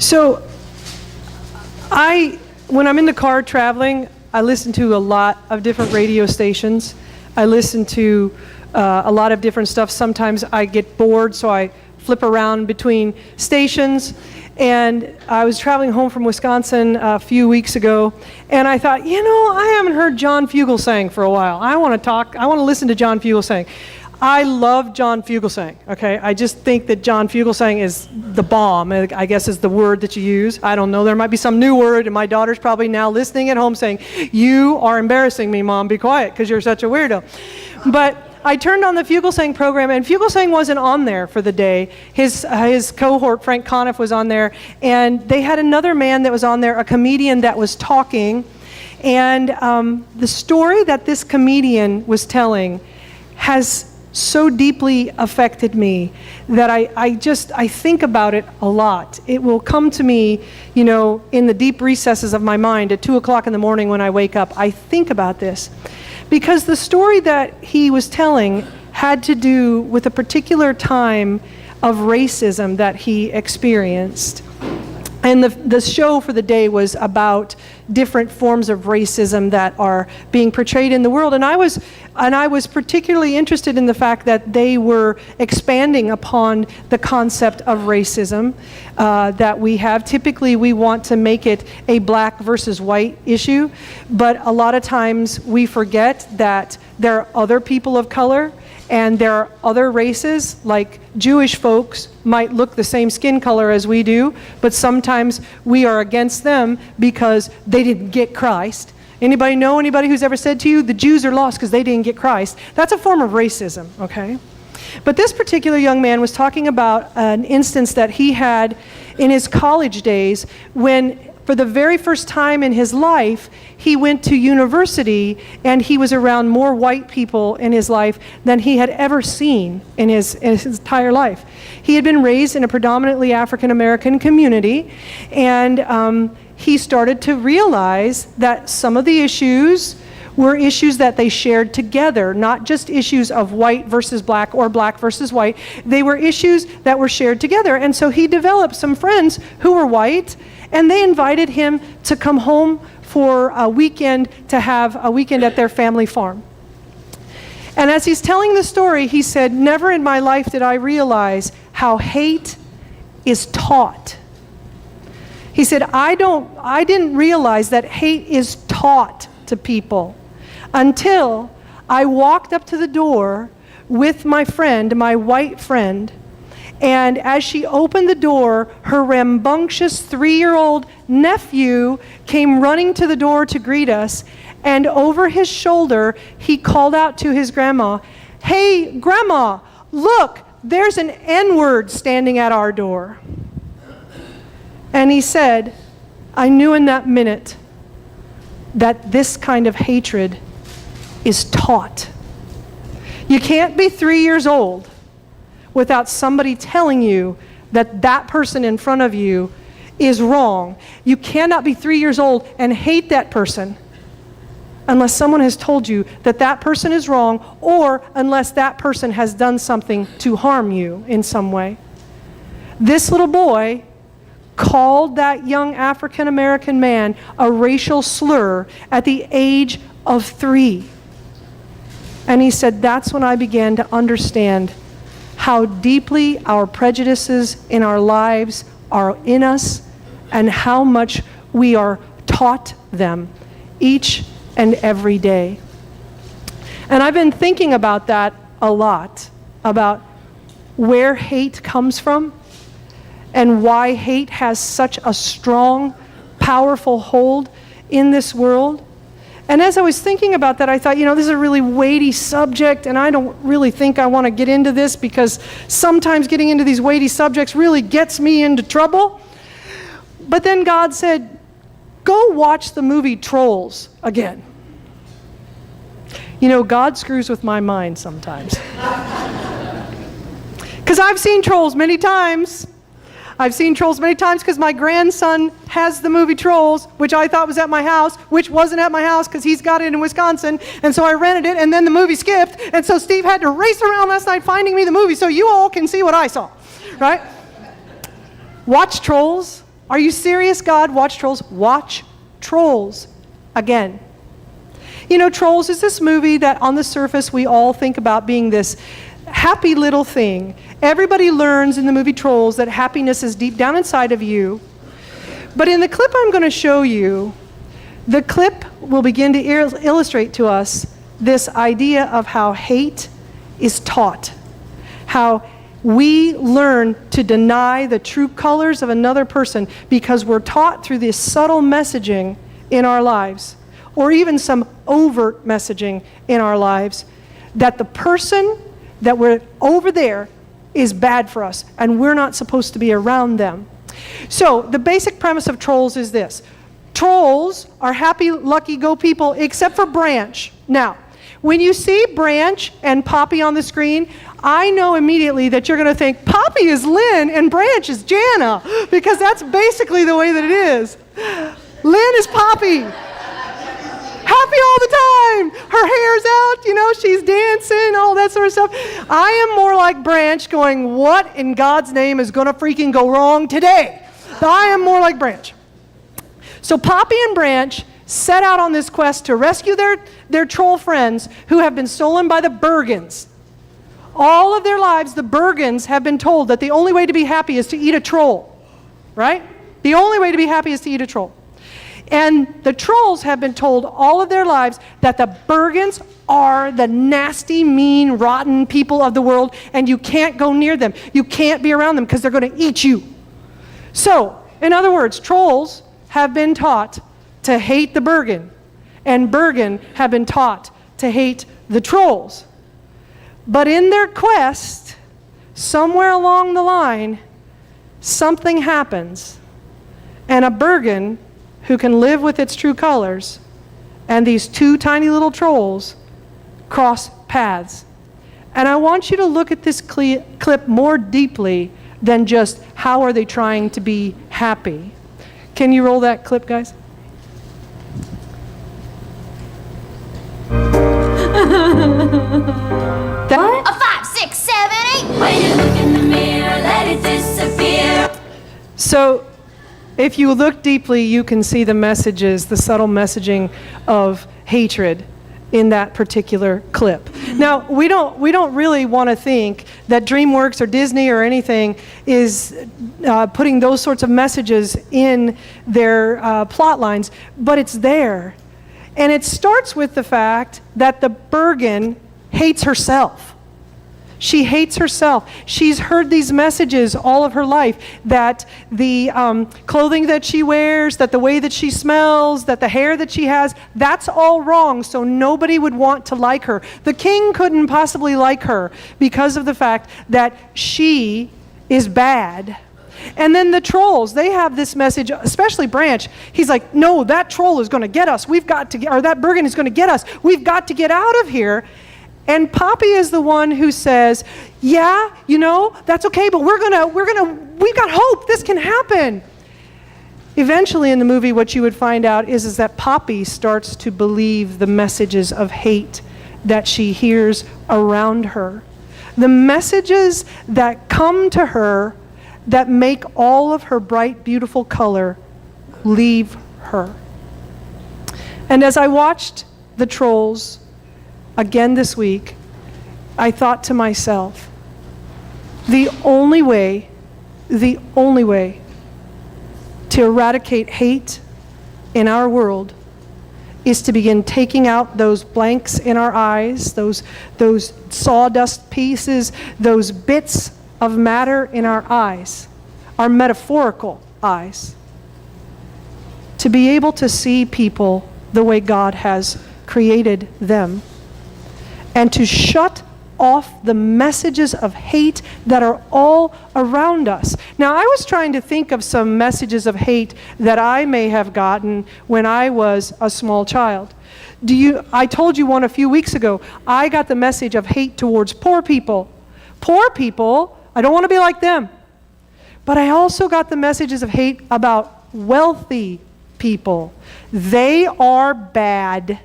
So when I'm in the car traveling, I listen to a lot of different radio stations. I listen to a lot of different stuff. Sometimes I get bored, so I flip around between stations. And I was traveling home from Wisconsin a few weeks ago, and I thought, I haven't heard John Fugelsang for a while. I want to listen to John Fugelsang. I love John Fugelsang, okay? I just think that John Fugelsang is the bomb, I guess is the word that you use. I don't know, there might be some new word, and my daughter's probably now listening at home saying, "You are embarrassing me, Mom, be quiet, because you're such a weirdo." But I turned on the Fugelsang program, and Fugelsang wasn't on there for the day. His cohort, Frank Conniff, was on there, and they had another man that was on there, a comedian that was talking, and the story that this comedian was telling has so deeply affected me that I think about it a lot. It will come to me, in the deep recesses of my mind at 2 o'clock in the morning when I wake up. I think about this because the story that he was telling had to do with a particular time of racism that he experienced. And the show for the day was about different forms of racism that are being portrayed in the world. And I was particularly interested in the fact that they were expanding upon the concept of racism that we have. Typically, we want to make it a black versus white issue, but a lot of times we forget that there are other people of color and there are other races, like Jewish folks might look the same skin color as we do, but sometimes we are against them because they didn't get Christ. Anybody know anybody who's ever said to you, the Jews are lost because they didn't get Christ? That's a form of racism, okay? But this particular young man was talking about an instance that he had in his college days when, for the very first time in his life, he went to university and he was around more white people in his life than he had ever seen in his entire life. He had been raised in a predominantly African American community, and he started to realize that some of the issues were issues that they shared together, not just issues of white versus black or black versus white. They were issues that were shared together. And so he developed some friends who were white, and they invited him to come home for a weekend, to have a weekend at their family farm. And as he's telling the story, he said, "Never in my life did I realize how hate is taught." He said, I didn't realize that hate is taught to people until I walked up to the door with my friend, my white friend, and as she opened the door, her rambunctious 3-year-old nephew came running to the door to greet us, and over his shoulder, he called out to his grandma, "Hey, Grandma, look, there's an N-word standing at our door." And he said, I knew in that minute that this kind of hatred is taught. You can't be 3 years old without somebody telling you that that person in front of you is wrong. You cannot be 3 years old and hate that person unless someone has told you that that person is wrong, or unless that person has done something to harm you in some way. This little boy called that young African American man a racial slur at the age of 3. And he said, that's when I began to understand how deeply our prejudices in our lives are in us and how much we are taught them each and every day. And I've been thinking about that a lot, about where hate comes from and why hate has such a strong, powerful hold in this world. And as I was thinking about that, I thought, this is a really weighty subject, and I don't really think I want to get into this because sometimes getting into these weighty subjects really gets me into trouble. But then God said, go watch the movie Trolls again. God screws with my mind sometimes. Because I've seen Trolls many times. I've seen Trolls many times because my grandson has the movie Trolls, which I thought was at my house, which wasn't at my house because he's got it in Wisconsin. And so I rented it, and then the movie skipped. And so Steve had to race around last night finding me the movie so you all can see what I saw, right? Watch Trolls. Are you serious, God? Watch Trolls. Watch Trolls again. You know, Trolls is this movie that on the surface we all think about being this happy little thing. Everybody learns in the movie Trolls that happiness is deep down inside of you. But in the clip I'm going to show you, the clip will begin to illustrate to us this idea of how hate is taught, how we learn to deny the true colors of another person because we're taught through this subtle messaging in our lives, or even some overt messaging in our lives, that the person that we're over there is bad for us, and we're not supposed to be around them. So the basic premise of Trolls is this. Trolls are happy, lucky, go people, except for Branch. Now, when you see Branch and Poppy on the screen, I know immediately that you're going to think Poppy is Lynn and Branch is Jana, because that's basically the way that it is. Lynn is Poppy. Happy all the time. Her hair's out, you know, she's dancing, all that sort of stuff. I am more like Branch going, what in God's name is going to freaking go wrong today? I am more like Branch. So Poppy and Branch set out on this quest to rescue their troll friends who have been stolen by the Bergens. All of their lives, the Bergens have been told that the only way to be happy is to eat a troll, right? The only way to be happy is to eat a troll. And the Trolls have been told all of their lives that the Bergens are the nasty, mean, rotten people of the world, and you can't go near them. You can't be around them because they're going to eat you. So, in other words, Trolls have been taught to hate the Bergen, and Bergen have been taught to hate the Trolls. But in their quest, somewhere along the line, something happens, and a Bergen who can live with its true colors and these two tiny little trolls cross paths. And I want you to look at this clip more deeply than just how are they trying to be happy. Can you roll that clip, guys? What? A 5, 6, 7, 8. When you look in the mirror, let it disappear. So, if you look deeply, you can see the messages, the subtle messaging of hatred in that particular clip. Now, we don't really want to think that DreamWorks or Disney or anything is putting those sorts of messages in their plot lines, but it's there. And it starts with the fact that the Bergen hates herself. She hates herself. She's heard these messages all of her life, that the clothing that she wears, that the way that she smells, that the hair that she has, that's all wrong, so nobody would want to like her. The king couldn't possibly like her because of the fact that she is bad. And then the trolls, they have this message, especially Branch. He's like, no, that troll is going to get us. We've got to get, or that Bergen is going to get us. We've got to get out of here. And Poppy is the one who says, yeah, you know, that's okay, but we've got hope. This can happen. Eventually in the movie, what you would find out is that Poppy starts to believe the messages of hate that she hears around her. The messages that come to her that make all of her bright, beautiful color leave her. And as I watched the Trolls again this week, I thought to myself, the only way to eradicate hate in our world is to begin taking out those blanks in our eyes, those sawdust pieces, those bits of matter in our eyes, our metaphorical eyes, to be able to see people the way God has created them, and to shut off the messages of hate that are all around us. Now, I was trying to think of some messages of hate that I may have gotten when I was a small child. I told you one a few weeks ago. I got the message of hate towards poor people. Poor people, I don't want to be like them. But I also got the messages of hate about wealthy people. They are bad.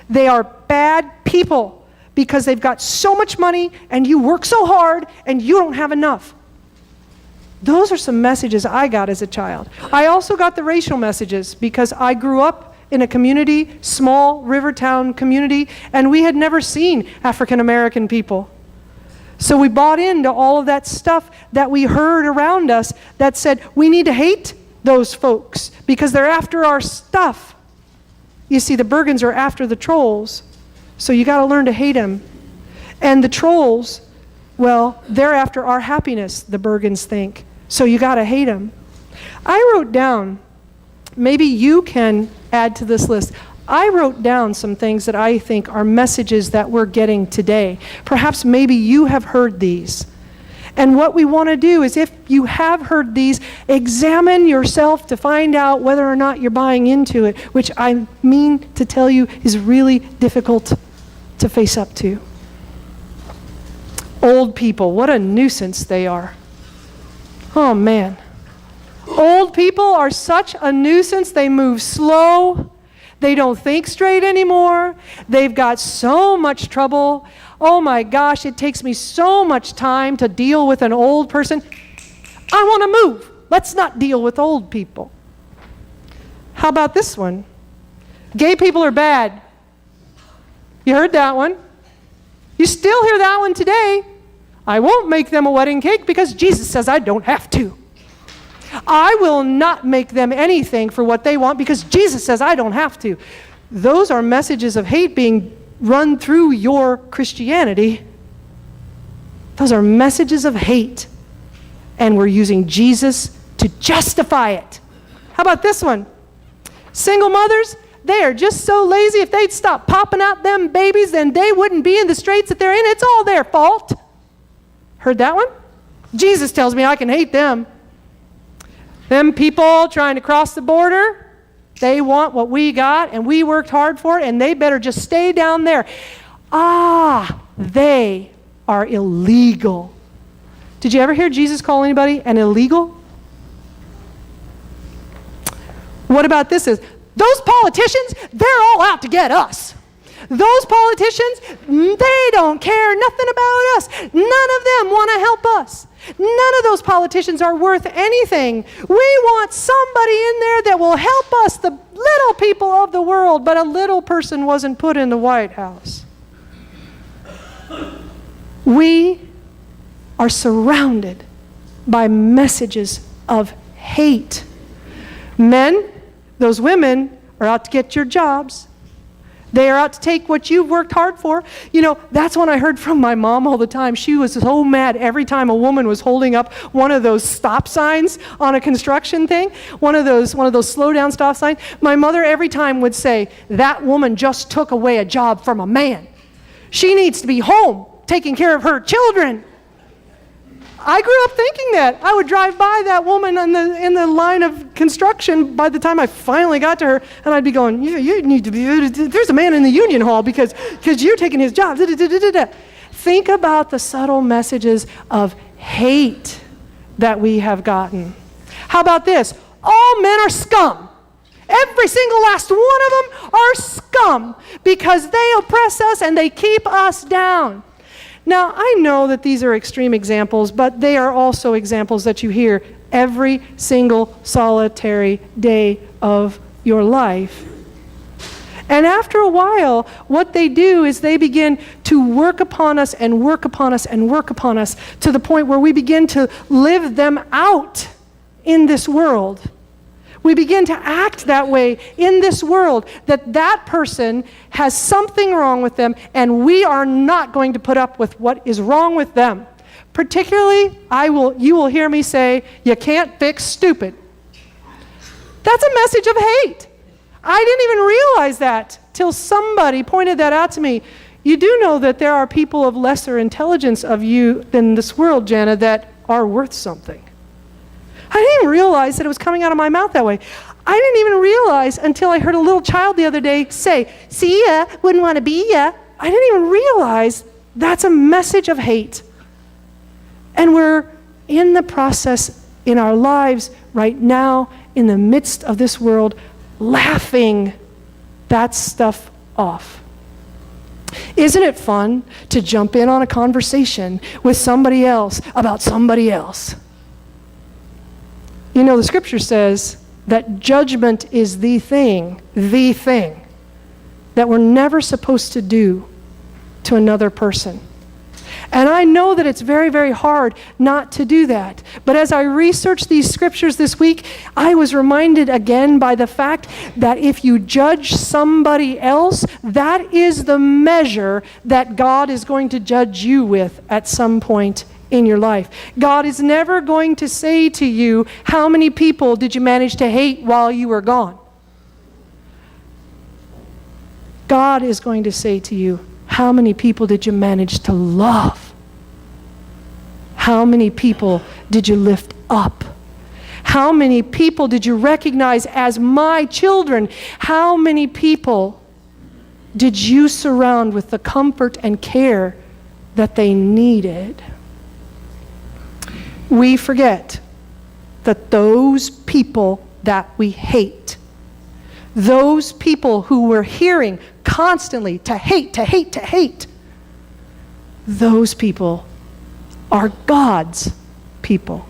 They are bad people because they've got so much money and you work so hard and you don't have enough. Those are some messages I got as a child. I also got the racial messages because I grew up in a community, small river town community, and we had never seen African American people. So we bought into all of that stuff that we heard around us that said, we need to hate those folks because they're after our stuff. You see, the Bergens are after the trolls, so you got to learn to hate them. And the trolls, well, they're after our happiness, the Bergens think. So you got to hate them. I wrote down, maybe you can add to this list. I wrote down some things that I think are messages that we're getting today. Perhaps maybe you have heard these. And what we want to do is, if you have heard these, examine yourself to find out whether or not you're buying into it, which I mean to tell you is really difficult to face up to. Old people, what a nuisance they are. Oh man. Old people are such a nuisance. They move slow. They don't think straight anymore. They've got so much trouble. Oh my gosh, it takes me so much time to deal with an old person. I want to move. Let's not deal with old people. How about this one? Gay people are bad. You heard that one? You still hear that one today. I won't make them a wedding cake because Jesus says I don't have to. I will not make them anything for what they want because Jesus says I don't have to. Those are messages of hate being run through your Christianity. Those are messages of hate. And we're using Jesus to justify it. How about this one? Single mothers, they are just so lazy. If they'd stop popping out them babies, then they wouldn't be in the straits that they're in. It's all their fault. Heard that one? Jesus tells me I can hate them. Them people trying to cross the border, they want what we got, and we worked hard for it, and they better just stay down there. They are illegal. Did you ever hear Jesus call anybody an illegal? What about this? Those politicians, they're all out to get us. Those politicians, they don't care nothing about us. None of them want to help us. None of those politicians are worth anything. We want somebody in there that will help us, the little people of the world, but a little person wasn't put in the White House. We are surrounded by messages of hate. Men, those women are out to get your jobs. They are out to take what you've worked hard for. You know, that's what I heard from my mom all the time. She was so mad every time a woman was holding up one of those stop signs on a construction thing, one of those slow down stop signs. My mother every time would say, that woman just took away a job from a man. She needs to be home taking care of her children. I grew up thinking that. I would drive by that woman in the line of construction by the time I finally got to her, and I'd be going, you need to be, there's a man in the union hall because you're taking his job. Think about the subtle messages of hate that we have gotten. How about this? All men are scum. Every single last one of them are scum because they oppress us and they keep us down. Now, I know that these are extreme examples, but they are also examples that you hear every single solitary day of your life. And after a while, what they do is they begin to work upon us and work upon us and work upon us to the point where we begin to live them out in this world. We begin to act that way in this world, that person has something wrong with them, and we are not going to put up with what is wrong with them. Particularly, you will hear me say, you can't fix stupid. That's a message of hate. I didn't even realize that till somebody pointed that out to me. You do know that there are people of lesser intelligence of you than this world, Jana, that are worth something. I didn't even realize that it was coming out of my mouth that way. I didn't even realize until I heard a little child the other day say, see ya, wouldn't want to be ya. I didn't even realize that's a message of hate. And we're in the process in our lives right now, in the midst of this world, laughing that stuff off. Isn't it fun to jump in on a conversation with somebody else about somebody else? You know, the scripture says that judgment is the thing that we're never supposed to do to another person. And I know that it's very, very hard not to do that. But as I researched these scriptures this week, I was reminded again by the fact that if you judge somebody else, that is the measure that God is going to judge you with at some point in your life. God is never going to say to you, how many people did you manage to hate while you were gone? God is going to say to you, how many people did you manage to love? How many people did you lift up? How many people did you recognize as my children? How many people did you surround with the comfort and care that they needed? We forget that those people that we hate, those people who we're hearing constantly to hate, those people are God's people.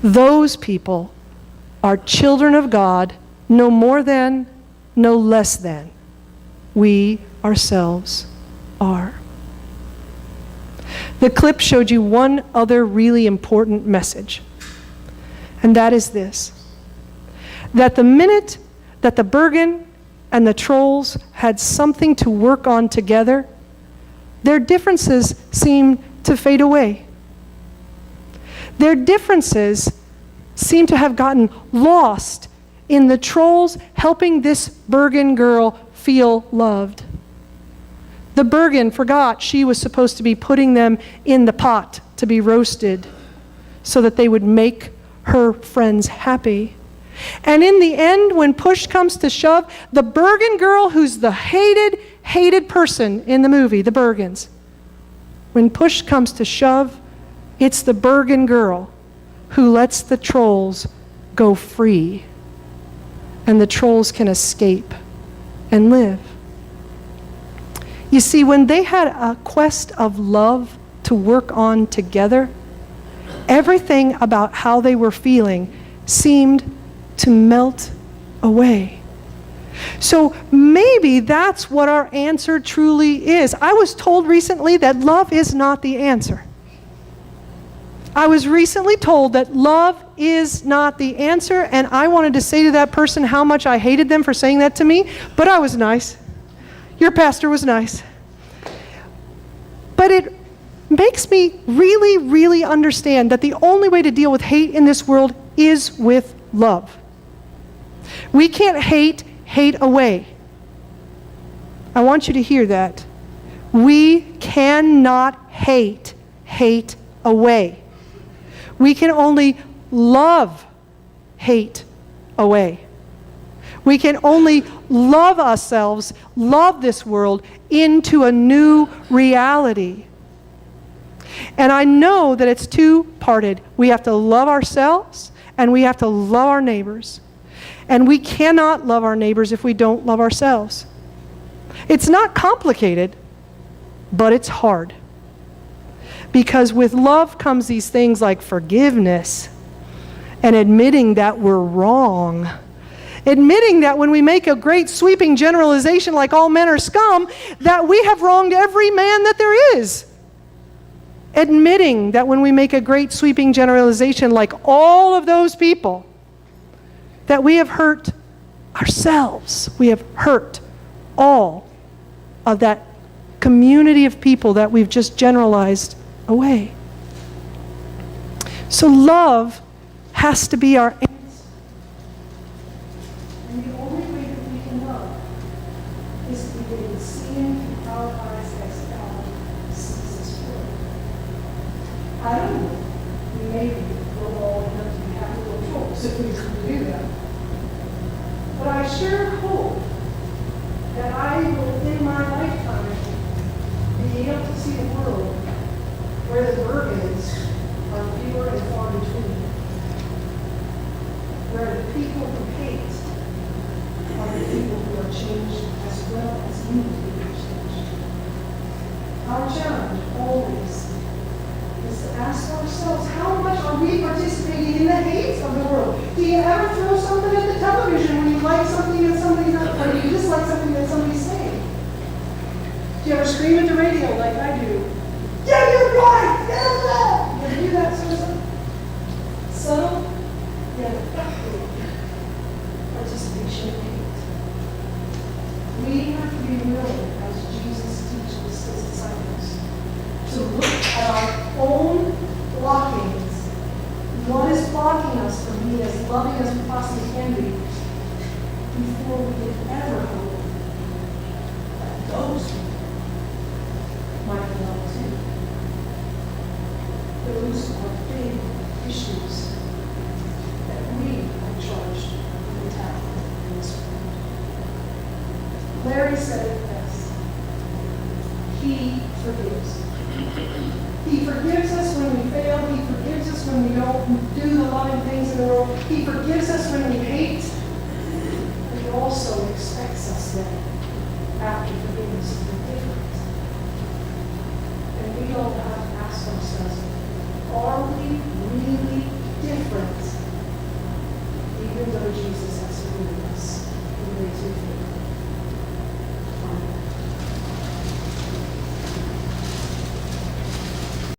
Those people are children of God, no more than, no less than we ourselves are. The clip showed you one other really important message, and that is this: that the minute that the Bergen and the Trolls had something to work on together, their differences seemed to fade away. Their differences seem to have gotten lost in the Trolls helping this Bergen girl feel loved. The Bergen forgot she was supposed to be putting them in the pot to be roasted so that they would make her friends happy. And in the end, when push comes to shove, the Bergen girl, who's the hated person in the movie, the Bergens, when push comes to shove, it's the Bergen girl who lets the Trolls go free, and the Trolls can escape and live. You see, when they had a quest of love to work on together, everything about how they were feeling seemed to melt away. So maybe that's what our answer truly is. I was told recently that love is not the answer. I was recently told that love is not the answer, and I wanted to say to that person how much I hated them for saying that to me, but I was nice. Your pastor was nice. But it makes me really, really understand that the only way to deal with hate in this world is with love. We can't hate away. I want you to hear that. We cannot hate away. We can only love hate away. We can only love ourselves, love this world into a new reality. And I know that it's two-parted. We have to love ourselves and we have to love our neighbors. And we cannot love our neighbors if we don't love ourselves. It's not complicated, but it's hard. Because with love comes these things like forgiveness and admitting that we're wrong. Admitting that when we make a great sweeping generalization like all men are scum, that we have wronged every man that there is. Admitting that when we make a great sweeping generalization like all of those people, that we have hurt ourselves. We have hurt all of that community of people that we've just generalized away. So love has to be our answer. And the only way that we can love is to begin seeing through our eyes as God sees this world. I don't know. Maybe we're all enough to have a little trolls if we can do that. But I sure hope that I will, in my lifetime, be able to see a world where the Bergens are fewer and far between. Where the people who hate are the people who are changed as well as need to be changed. Our challenge always is is to ask ourselves, how much are we participating in the hate of the world? Do you ever throw something at the television when you like something that somebody's not, or you dislike something that somebody's saying? Do you ever scream at the radio like I do? Yeah, you're right! Yeah! You ever do that sort of stuff? Subtle, yet effective participation in hate. We have to be willing, as Jesus teaches his disciples, to look at our own blockings. What is blocking us from being as loving as we possibly can be before we can ever hope that those people might be loved too. Those are big issues that we are charged with tackling in this world. Larry said it best. He forgives. He forgives us when we fail. He forgives us when we don't do the loving things in the world. He forgives us